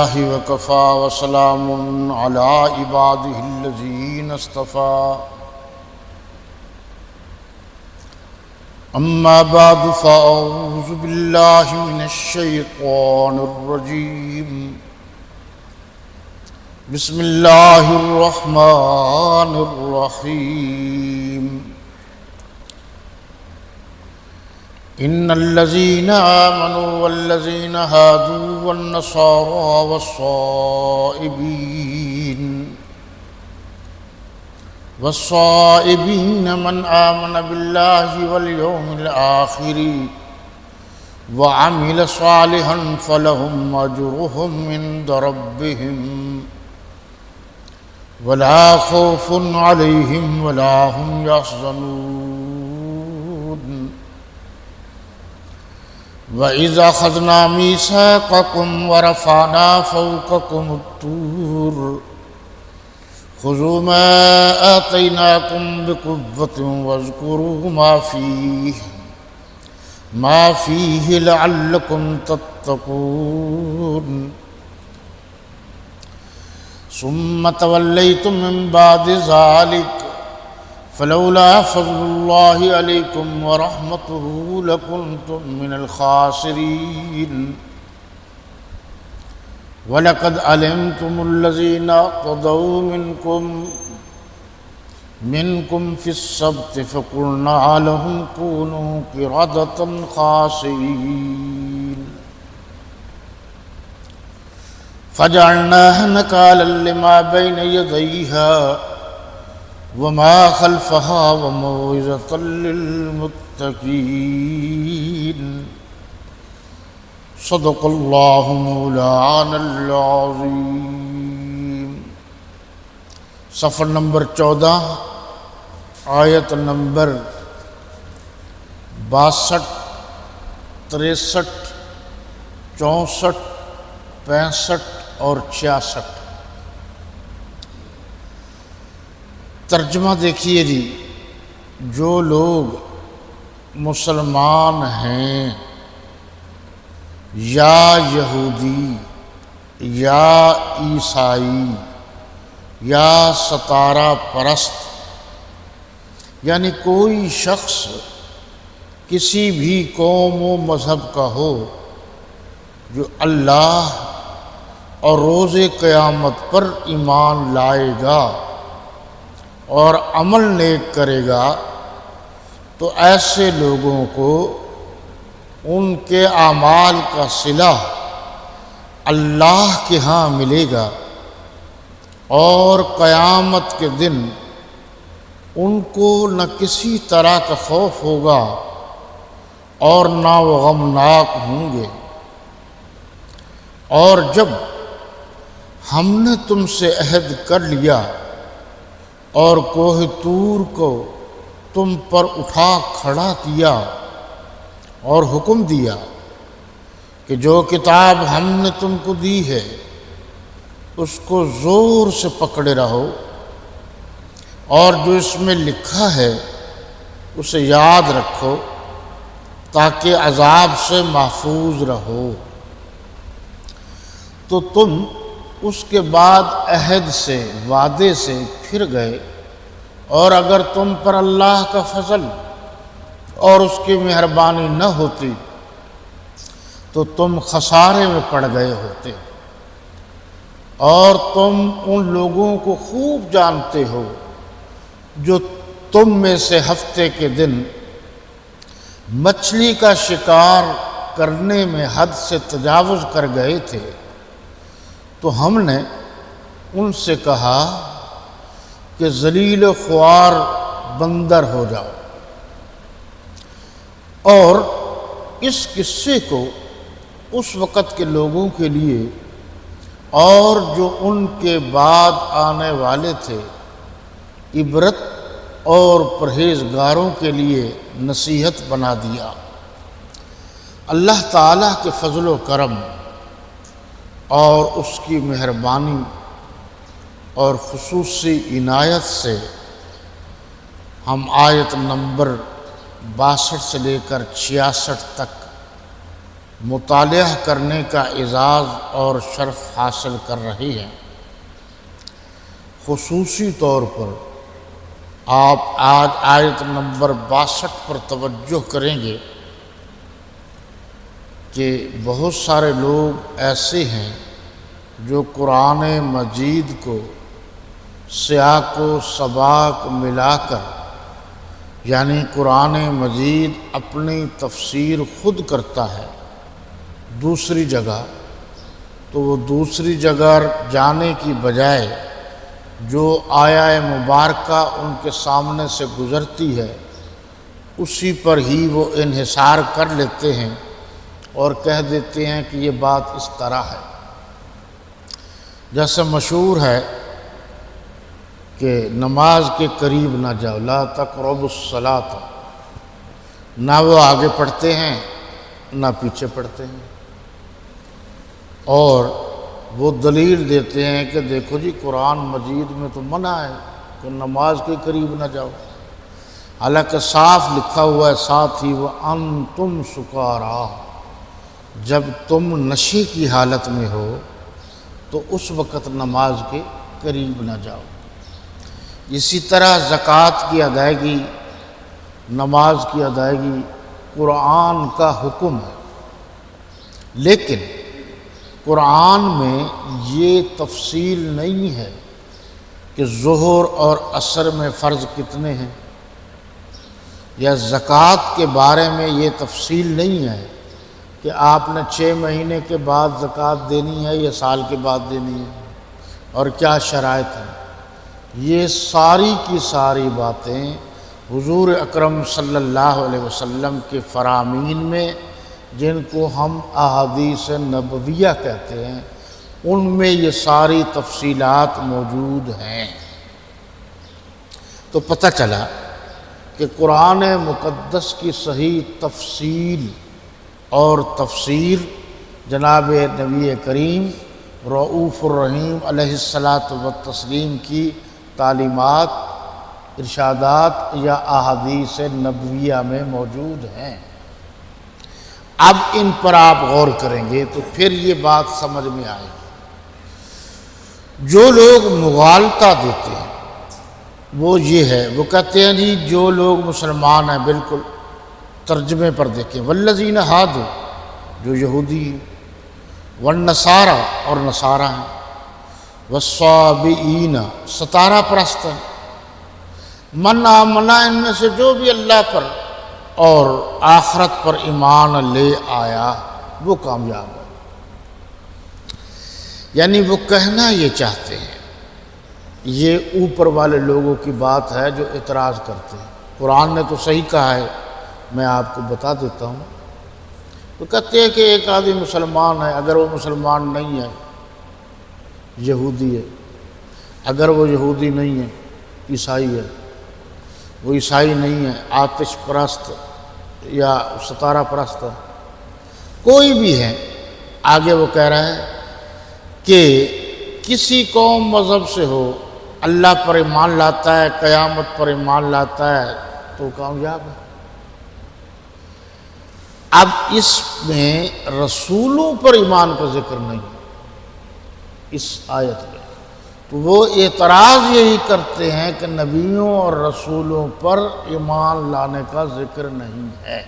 لله وكفى وسلام على عباده الذين اصطفى أما بعد فأعوذ بالله من الشيطان الرجيم بسم الله الرحمن الرحيم إن الذين آمنوا والذين هادوا والنصارى والصائبين من آمن بالله واليوم الآخر وعمل صالحا فلهم أجرهم عند ربهم ولا خوف عليهم ولا هم يحزنون وَإِذَا أَخَذْنَا مِيثَاقَكُمْ وَرَفَعْنَا فَوْقَكُمُ الطُّورَ خُذُوا مَا آتَيْنَاكُمْ بِقُوَّةٍ وَاذْكُرُوا مَا فِيهِ لَعَلَّكُمْ تَتَّقُونَ ثُمَّ تَوَلَّيْتُم مِّن بَعْدِ ذَلِكَ فلولا فضل الله عليكم ورحمته لكنتم من الخاسرين ولقد علمتم الذين اعتدوا منكم في السبت فقلنا لهم كونوا قردة خاسئين فجعلناها نكالا لما بين يديها وما خلفها وموعظة للمتقين صدق الله مولانا العظيم۔ صفحہ نمبر 14، آیت نمبر 62، 63، 64، 65 اور 66۔ ترجمہ دیکھیے جی، جو لوگ مسلمان ہیں یا یہودی یا عیسائی یا ستارہ پرست، یعنی کوئی شخص کسی بھی قوم و مذہب کا ہو جو اللہ اور روز قیامت پر ایمان لائے گا اور عمل نیک کرے گا، تو ایسے لوگوں کو ان کے اعمال کا صلہ اللہ کے ہاں ملے گا، اور قیامت کے دن ان کو نہ کسی طرح کا خوف ہوگا اور نہ وہ غمناک ہوں گے۔ اور جب ہم نے تم سے عہد کر لیا اور کوہ طور کو تم پر اٹھا کھڑا کیا اور حکم دیا کہ جو کتاب ہم نے تم کو دی ہے اس کو زور سے پکڑے رہو، اور جو اس میں لکھا ہے اسے یاد رکھو تاکہ عذاب سے محفوظ رہو، تو تم اس کے بعد عہد سے، وعدے سے پھر گئے، اور اگر تم پر اللہ کا فضل اور اس کی مہربانی نہ ہوتی تو تم خسارے میں پڑ گئے ہوتے۔ اور تم ان لوگوں کو خوب جانتے ہو جو تم میں سے ہفتے کے دن مچھلی کا شکار کرنے میں حد سے تجاوز کر گئے تھے، تو ہم نے ان سے کہا کہ ذلیل و خوار بندر ہو جاؤ، اور اس قصے کو اس وقت کے لوگوں کے لیے اور جو ان کے بعد آنے والے تھے عبرت اور پرہیزگاروں کے لیے نصیحت بنا دیا۔ اللہ تعالیٰ کے فضل و کرم اور اس کی مہربانی اور خصوصی عنایت سے ہم آیت نمبر 62 سے لے کر 66 تک مطالعہ کرنے کا اعزاز اور شرف حاصل کر رہی ہیں۔ خصوصی طور پر آپ آج آیت نمبر 62 پر توجہ کریں گے کہ بہت سارے لوگ ایسے ہیں جو قرآن مجید کو سیاق و سباق ملا کر، یعنی قرآن مجید اپنی تفسیر خود کرتا ہے دوسری جگہ، تو وہ دوسری جگہ جانے کی بجائے جو آیہ مبارکہ ان کے سامنے سے گزرتی ہے اسی پر ہی وہ انحصار کر لیتے ہیں اور کہہ دیتے ہیں کہ یہ بات اس طرح ہے۔ جیسے مشہور ہے کہ نماز کے قریب نہ جاؤ، لا تقربوا الصلاۃ، نہ وہ آگے پڑھتے ہیں نہ پیچھے پڑھتے ہیں، اور وہ دلیل دیتے ہیں کہ دیکھو جی قرآن مجید میں تو منع ہے کہ نماز کے قریب نہ جاؤ، حالانکہ صاف لکھا ہوا ہے ساتھ ہی وَأَنْتُمْ سُكَارَىٰ، جب تم نشے کی حالت میں ہو تو اس وقت نماز کے قریب نہ جاؤ۔ اسی طرح زکوٰۃ کی ادائیگی، نماز کی ادائیگی قرآن کا حکم ہے، لیکن قرآن میں یہ تفصیل نہیں ہے کہ ظہر اور عصر میں فرض کتنے ہیں، یا زکوٰۃ کے بارے میں یہ تفصیل نہیں ہے کہ آپ نے 6 مہینے کے بعد زکوٰۃ دینی ہے یا سال کے بعد دینی ہے اور کیا شرائط ہیں۔ یہ ساری کی ساری باتیں حضور اکرم صلی اللہ علیہ وسلم کے فرامین میں، جن کو ہم احادیث نبویہ کہتے ہیں، ان میں یہ ساری تفصیلات موجود ہیں۔ تو پتہ چلا کہ قرآن مقدس کی صحیح تفصیل اور تفسیر جناب نبی کریم رؤوف الرحیم علیہ الصلاۃ والتسلیم کی تعلیمات، ارشادات یا احادیث نبویہ میں موجود ہیں۔ اب ان پر آپ غور کریں گے تو پھر یہ بات سمجھ میں آئے گی۔ جو لوگ مغالطہ دیتے ہیں وہ یہ ہے، وہ کہتے ہیں جی جو لوگ مسلمان ہیں، بالکل ترجمے پر دیکھیں، والذین ہادوا، جو یہودی ہیں، والنصارى، اور نصارہ ہیں، والصابئین، ستارہ پرست ہیں، من آمن، ان میں سے جو بھی اللہ پر اور آخرت پر ایمان لے آیا وہ کامیاب ہے۔ یعنی وہ کہنا یہ چاہتے ہیں، یہ اوپر والے لوگوں کی بات ہے جو اعتراض کرتے ہیں، قرآن نے تو صحیح کہا ہے، میں آپ کو بتا دیتا ہوں۔ تو کہتے ہیں کہ ایک آدمی مسلمان ہے، اگر وہ مسلمان نہیں ہے یہودی ہے، اگر وہ یہودی نہیں ہے عیسائی ہے، وہ عیسائی نہیں ہے آتش پرست یا ستارہ پرست ہے، کوئی بھی ہے، آگے وہ کہہ رہا ہے کہ کسی قوم مذہب سے ہو، اللہ پر ایمان لاتا ہے، قیامت پر ایمان لاتا ہے تو کامیاب ہے۔ اب اس میں رسولوں پر ایمان کا ذکر نہیں ہے اس آیت میں، تو وہ اعتراض یہی کرتے ہیں کہ نبیوں اور رسولوں پر ایمان لانے کا ذکر نہیں ہے۔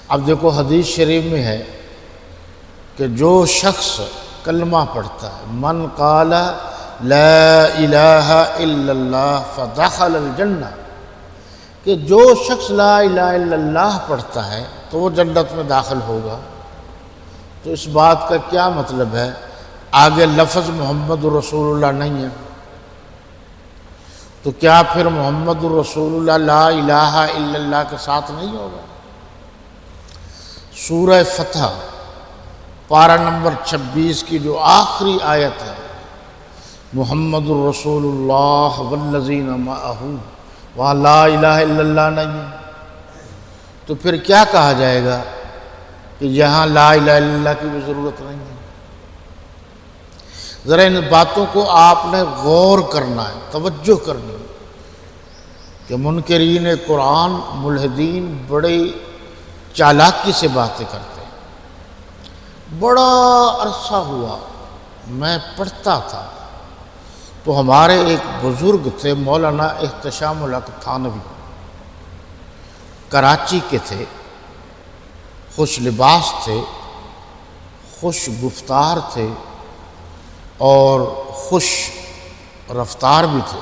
اب دیکھو حدیث شریف میں ہے کہ جو شخص کلمہ پڑھتا ہے، من قال لا الہ الا اللہ فدخل الجنہ، کہ جو شخص لا الہ الا اللہ پڑھتا ہے تو وہ جنت میں داخل ہوگا۔ تو اس بات کا کیا مطلب ہے؟ آگے لفظ محمد الرسول اللہ نہیں ہے، تو کیا پھر محمد الرسول اللہ لا الہ الا اللہ کے ساتھ نہیں ہوگا؟ سورہ فتح پارہ نمبر 26 کی جو آخری آیت ہے، محمد الرسول اللہ والذین معہ، وہاں لا الہ الا اللہ نہیں ہے، تو پھر کیا کہا جائے گا کہ یہاں لا الہ الا اللہ کی بھی ضرورت نہیں ہے؟ ذرا ان باتوں کو آپ نے غور کرنا ہے، توجہ کرنی ہے کہ منکرین قرآن، ملحدین بڑے چالاکی سے باتیں کرتے ہیں۔ بڑا عرصہ ہوا میں پڑھتا تھا تو ہمارے ایک بزرگ تھے مولانا احتشام الحق تھانوی، کراچی کے تھے، خوش لباس تھے، خوش گفتار تھے اور خوش رفتار بھی تھے۔